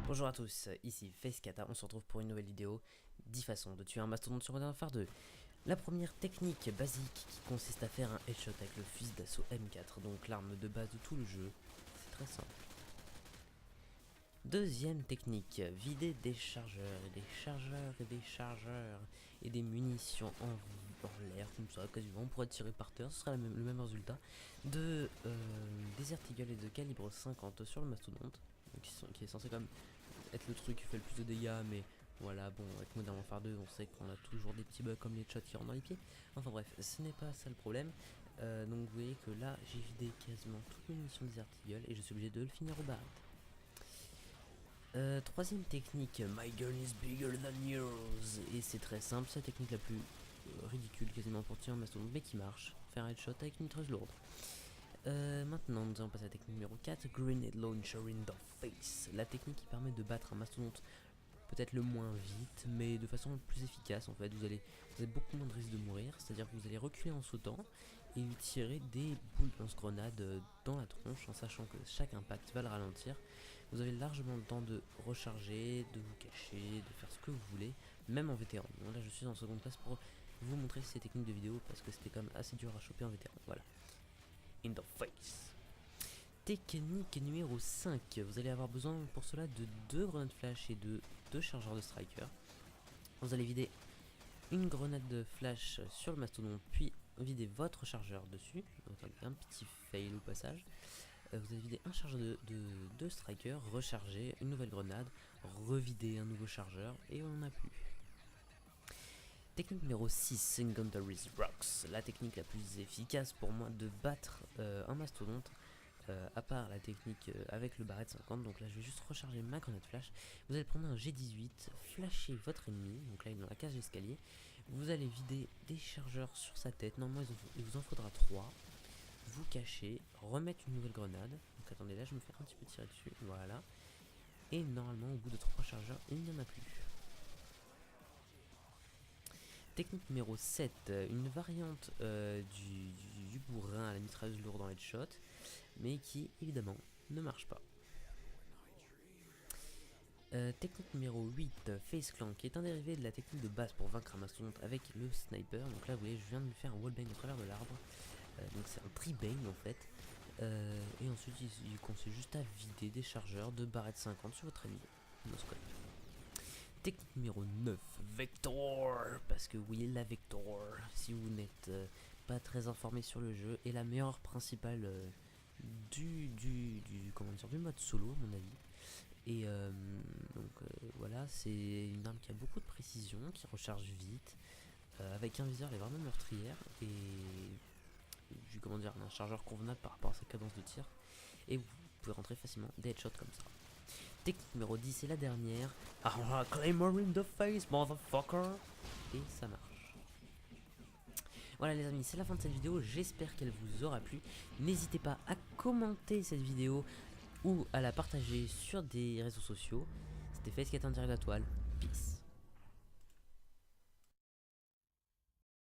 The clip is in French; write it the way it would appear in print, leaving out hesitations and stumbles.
Bonjour à tous, ici FaceKata, on se retrouve pour une nouvelle vidéo, 10 façons de tuer un mastodonte sur Modern Warfare 2. La première technique basique qui consiste à faire un headshot avec le fusil d'assaut M4, donc l'arme de base de tout le jeu, c'est très simple. Deuxième technique, vider des chargeurs et des chargeurs et des chargeurs et des munitions en l'air, comme ça, quasiment, on pourrait tirer par terre, ce sera le même résultat, de Desert Eagle et de calibre 50 sur le mastodonte, qui est censé comme être le truc qui fait le plus de dégâts, mais voilà, bon, avec Modern Warfare 2, on sait qu'on a toujours des petits bugs comme les shots qui rentrent dans les pieds. Enfin bref, ce n'est pas ça le problème. Donc vous voyez que là, j'ai vidé quasiment toutes mes munitions Desert Eagle et je suis obligé de le finir au barrette. Troisième technique, My gun is bigger than yours. Et c'est très simple, c'est la technique la plus ridicule quasiment pour tirer un mastodonte, mais qui marche. Faire un headshot avec une mitrailleuse lourde. Maintenant, nous allons passer à la technique numéro 4, Grenade Launcher in the Face. La technique qui permet de battre un mastodonte peut-être le moins vite, mais de façon plus efficace en fait. Vous avez beaucoup moins de risque de mourir, c'est-à-dire que vous allez reculer en sautant et lui tirer des boules de lance-grenade dans la tronche en sachant que chaque impact va le ralentir. Vous avez largement le temps de recharger, de vous cacher, de faire ce que vous voulez, même en vétéran. Donc là je suis en seconde place pour vous montrer ces techniques de vidéo parce que c'était quand même assez dur à choper en vétéran. Voilà. In the face. Technique numéro 5, vous allez avoir besoin pour cela de 2 grenades flash et de 2 chargeurs de striker. Vous allez vider une grenade de flash sur le mastodonte, puis vider votre chargeur dessus. Donc un petit fail au passage. Vous allez vider un chargeur de striker, recharger une nouvelle grenade, revider un nouveau chargeur et on n'a plus. Technique numéro 6, Inventory's Rocks, la technique la plus efficace pour moi de battre un mastodonte. À part la technique avec le barrette 50, donc là je vais juste recharger ma grenade flash. Vous allez prendre un G18, flasher votre ennemi, donc là il est dans la cage d'escalier. Vous allez vider des chargeurs sur sa tête, normalement il vous en faudra 3. Vous cachez, remettre une nouvelle grenade. Donc attendez, là je me fais un petit peu tirer dessus, voilà. Et normalement au bout de 3 chargeurs il n'y en a plus. Technique numéro 7, une variante du bourrin à la mitrailleuse lourde en headshot, mais qui évidemment ne marche pas. Technique numéro 8, Face Clank, qui est un dérivé de la technique de base pour vaincre un mastodonte avec le sniper. Donc là vous voyez je viens de lui faire un wallbang au travers de l'arbre, donc c'est un tree-bang en fait. Et ensuite il consiste juste à vider des chargeurs de barrette 50 sur votre ennemi. Technique numéro 9, Vector, parce que oui, la Vector, si vous n'êtes pas très informé sur le jeu, est la meilleure principale du mode solo à mon avis. Et voilà, c'est une arme qui a beaucoup de précision, qui recharge vite, avec un viseur elle est vraiment meurtrière et un chargeur convenable par rapport à sa cadence de tir, et vous pouvez rentrer facilement des headshots comme ça. Technique numéro 10, c'est la dernière. Ah, Claymore in the face, motherfucker. Et ça marche. Voilà les amis, c'est la fin de cette vidéo. J'espère qu'elle vous aura plu. N'hésitez pas à commenter cette vidéo ou à la partager sur des réseaux sociaux. C'était FaceKata en direct de la toile. Peace.